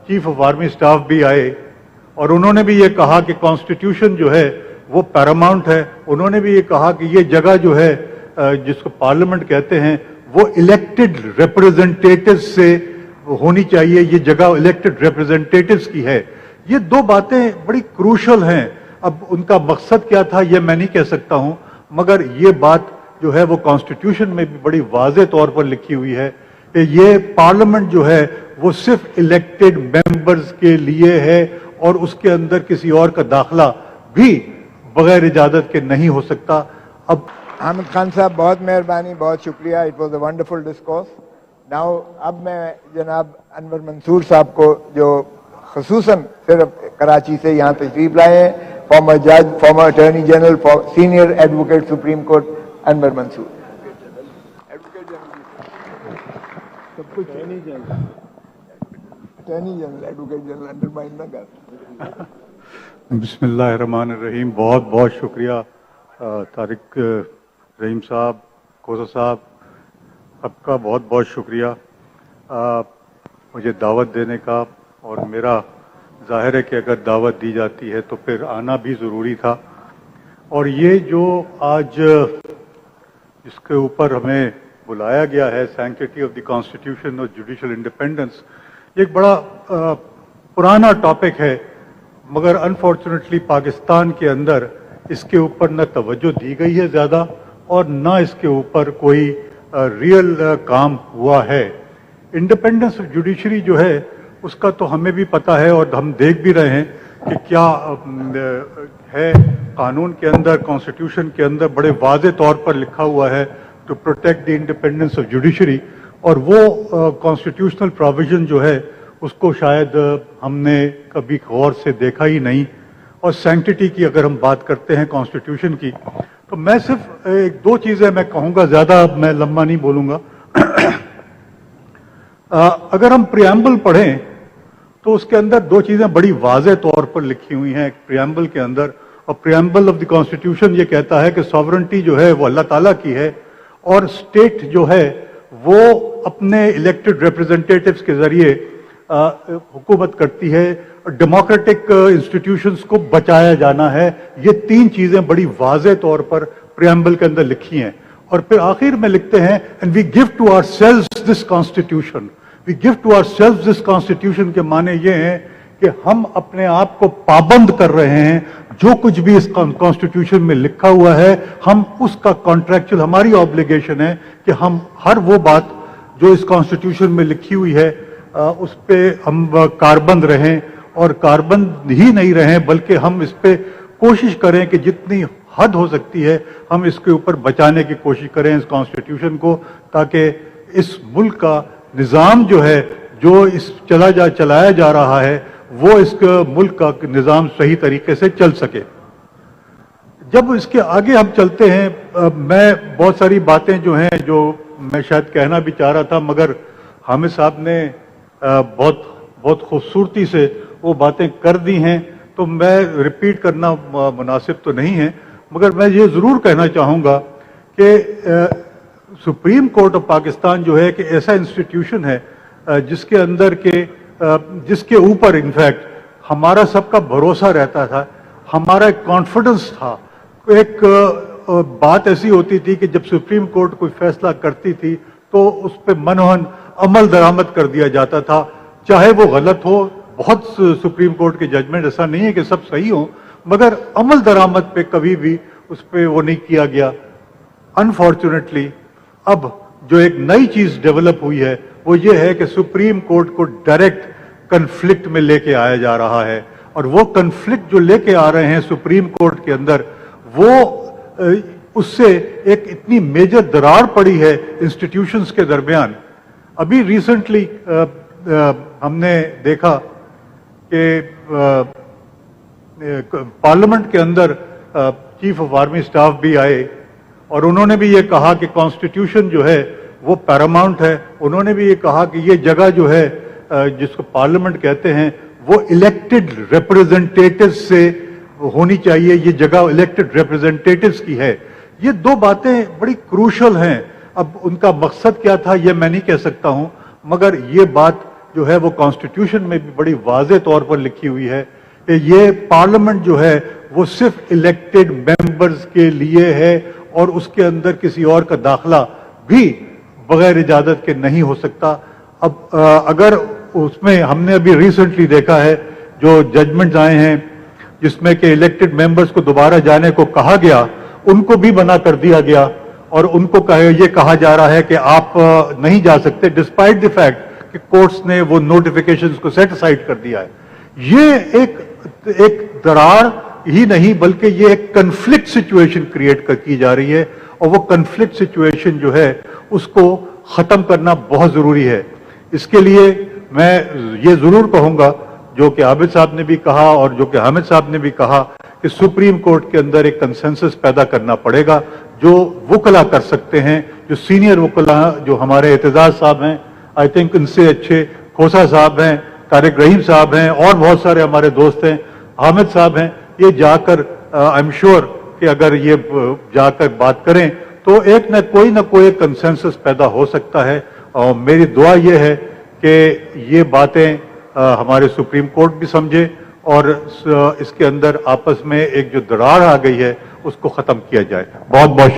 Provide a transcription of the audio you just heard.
Chief of army staff भी आए और उन्होंने भी ये कहा कि कॉन्स्टिट्यूशन जो है वो पैरामाउंट है। उन्होंने भी ये कहा कि ये जगह जो है जिसको पार्लियामेंट कहते हैं वो इलेक्टेड रिप्रेजेंटेटिव्स से होनी चाहिए, ये जगह इलेक्टेड रिप्रेजेंटेटिव्स की है। ये दो बातें बड़ी क्रूशल हैं। अब उनका मकसद क्या था ये मैं नहीं कह सकता हूं, मगर ये बात जो है वो कॉन्स्टिट्यूशन में भी बड़ी वाज़ेह तौर पर लिखी हुई है कि ये पार्लियामेंट जो है वो सिर्फ इलेक्टेड मेंबर्स के लिए है और उसके अंदर किसी और का दाखिला भी बगैर इजाजत के नहीं हो सकता। अब हामिद खान साहब बहुत मेहरबानी, बहुत शुक्रिया। It was a wonderful discourse. Now अब मैं जनाब अनवर मंसूर साहब को जो खसूसन सिर्फ कराची से यहाँ तशरीफ लाए हैं, फॉर्मर जज, former attorney general, senior advocate supreme court Anwar Mansoor. सब कुछ attorney general advocate general undermine ना कर। बिस्मिल्लाहिर्रहमानिर्रहीम। बहुत बहुत शुक्रिया तारिक रहीम साहब, खोसा साहब, आपका बहुत बहुत शुक्रिया मुझे दावत देने का। और मेरा जाहिर है कि अगर दावत दी जाती है तो फिर आना भी ज़रूरी था। और ये जो आज जिसके ऊपर हमें बुलाया गया है, सैंक्टिटी ऑफ द कॉन्स्टिट्यूशन और जुडिशल इंडिपेंडेंस, ये एक बड़ा पुराना टॉपिक है, मगर अनफॉर्चुनेटली पाकिस्तान के अंदर इसके ऊपर न तवज्जो दी गई है ज़्यादा और न इसके ऊपर कोई रियल काम हुआ है। इंडिपेंडेंस ऑफ जुडिशरी जो है उसका तो हमें भी पता है और हम देख भी रहे हैं कि क्या है कानून के अंदर, कॉन्स्टिट्यूशन के अंदर बड़े वाज़ेह तौर पर लिखा हुआ है to protect the independence of judiciary. और वो कॉन्स्टिट्यूशनल प्रोविजन जो है उसको शायद हमने कभी गौर से देखा ही नहीं। और सैंक्टिटी की अगर हम बात करते हैं कॉन्स्टिट्यूशन की, तो मैं सिर्फ एक दो चीज़ें मैं कहूँगा, ज़्यादा मैं लंबा नहीं बोलूँगा। अगर हम प्रियम्बल पढ़ें तो उसके अंदर दो चीज़ें बड़ी वाज़ेह तौर पर लिखी हुई हैं प्रियम्बल के अंदर। और प्रियम्बल ऑफ द कॉन्स्टिट्यूशन ये कहता है कि सॉवरेंटी जो है वो अल्लाह ताला की है और स्टेट जो है वो अपने इलेक्टेड रिप्रेजेंटेटिव्स के ज़रिए हुकूमत करती है। डेमोक्रेटिक इंस्टीट्यूशंस को बचाया जाना है। ये तीन चीज़ें बड़ी वाज़ेह तौर पर प्रियम्बल के अंदर लिखी हैं। और फिर आखिर में लिखते हैं, and we give to ourselves this constitution. We give to ourselves this constitution के माने ये हैं कि हम अपने आप को पाबंद कर रहे हैं, जो कुछ भी इस कॉन्स्टिट्यूशन में लिखा हुआ है हम उसका कॉन्ट्रैक्चुअल हमारी ऑब्लिगेशन है कि हम हर वो बात जो इस कॉन्स्टिट्यूशन में लिखी हुई है उस पे हम कारबंद रहें। और कारबंद ही नहीं रहें बल्कि हम इस पे कोशिश करें कि जितनी हद हो सकती है हम इसके ऊपर बचाने की कोशिश करें इस कॉन्स्टिट्यूशन को, ताकि इस मुल्क का निज़ाम जो है जो चलाया जा रहा है वो इस मुल्क का निज़ाम सही तरीके से चल सके। जब इसके आगे हम चलते हैं, मैं बहुत सारी बातें जो हैं जो मैं शायद कहना भी चाह रहा था, मगर हामिद साहब ने बहुत खूबसूरती से वो बातें कर दी हैं, तो मैं रिपीट करना मुनासिब तो नहीं है। मगर मैं ये ज़रूर कहना चाहूँगा कि सुप्रीम कोर्ट ऑफ पाकिस्तान जो है कि ऐसा इंस्टीट्यूशन है जिसके अंदर के जिसके ऊपर इनफैक्ट हमारा सबका भरोसा रहता था, हमारा एक कॉन्फिडेंस था। एक बात ऐसी होती थी कि जब सुप्रीम कोर्ट कोई फैसला करती थी तो उस पर मनोहन अमल दरामद कर दिया जाता था, चाहे वो गलत हो। बहुत सुप्रीम कोर्ट के जजमेंट ऐसा नहीं है कि सब सही हो, मगर अमल दरामद पे कभी भी उस पर वो नहीं किया गया। अनफॉर्चुनेटली अब जो एक नई चीज डेवलप हुई है वो ये है कि सुप्रीम कोर्ट को डायरेक्ट कन्फ्लिक्ट में लेके आया जा रहा है। और वो कन्फ्लिक्ट जो लेके आ रहे हैं सुप्रीम कोर्ट के अंदर, वो उससे एक इतनी मेजर दरार पड़ी है इंस्टीट्यूशंस के दरमियान। अभी रिसेंटली हमने देखा कि पार्लियामेंट के अंदर चीफ ऑफ आर्मी स्टाफ भी आए और उन्होंने भी ये कहा कि कॉन्स्टिट्यूशन जो है वो पैरामाउंट है। उन्होंने भी ये कहा कि ये जगह जो है जिसको पार्लियामेंट कहते हैं वो इलेक्टेड रिप्रेजेंटेटिव्स से होनी चाहिए, ये जगह इलेक्टेड रिप्रेजेंटेटिव्स की है। ये दो बातें बड़ी क्रूशल हैं। अब उनका मकसद क्या था ये मैं नहीं कह सकता हूं, मगर ये बात جو ہے وہ کانسٹیٹیوشن میں بھی بڑی واضح طور پر لکھی ہوئی ہے کہ یہ پارلیمنٹ جو ہے وہ صرف الیکٹڈ ممبرز کے لیے ہے اور اس کے اندر کسی اور کا داخلہ بھی بغیر اجازت کے نہیں ہو سکتا. اب اگر اس میں ہم نے ابھی ریسنٹلی دیکھا ہے جو ججمنٹس آئے ہیں جس میں کہ الیکٹڈ ممبرز کو دوبارہ جانے کو کہا گیا, ان کو بھی منع کر دیا گیا اور ان کو یہ کہا جا رہا ہے کہ آپ نہیں جا سکتے ڈسپائٹ دی فیکٹ کہ کورٹس نے وہ نوٹیفیکیشنز کو سیٹ اسائڈ کر دیا ہے. یہ ایک دراڑ ہی نہیں بلکہ یہ ایک کنفلکٹ سچویشن کریٹ کی جا رہی ہے, اور وہ کنفلکٹ سچویشن جو ہے اس کو ختم کرنا بہت ضروری ہے. اس کے لیے میں یہ ضرور کہوں گا جو کہ عابد صاحب نے بھی کہا اور جو کہ حامد صاحب نے بھی کہا کہ سپریم کورٹ کے اندر ایک کنسنسس پیدا کرنا پڑے گا. جو وکلا کر سکتے ہیں, جو سینئر وکلا جو ہمارے اعتزاز صاحب ہیں, آئی تھنک ان سے اچھے کھوسا صاحب ہیں, طارق رحیم صاحب ہیں, اور بہت سارے ہمارے دوست ہیں, حامد صاحب ہیں, یہ جا کر آئی ایم شیور کہ اگر یہ جا کر بات کریں تو ایک نہ کوئی کنسنسس پیدا ہو سکتا ہے. اور میری دعا یہ ہے کہ یہ باتیں ہمارے سپریم کورٹ بھی سمجھے اور اس کے اندر آپس میں ایک جو دراڑ آ گئی ہے اس کو ختم کیا جائے. بہت بہت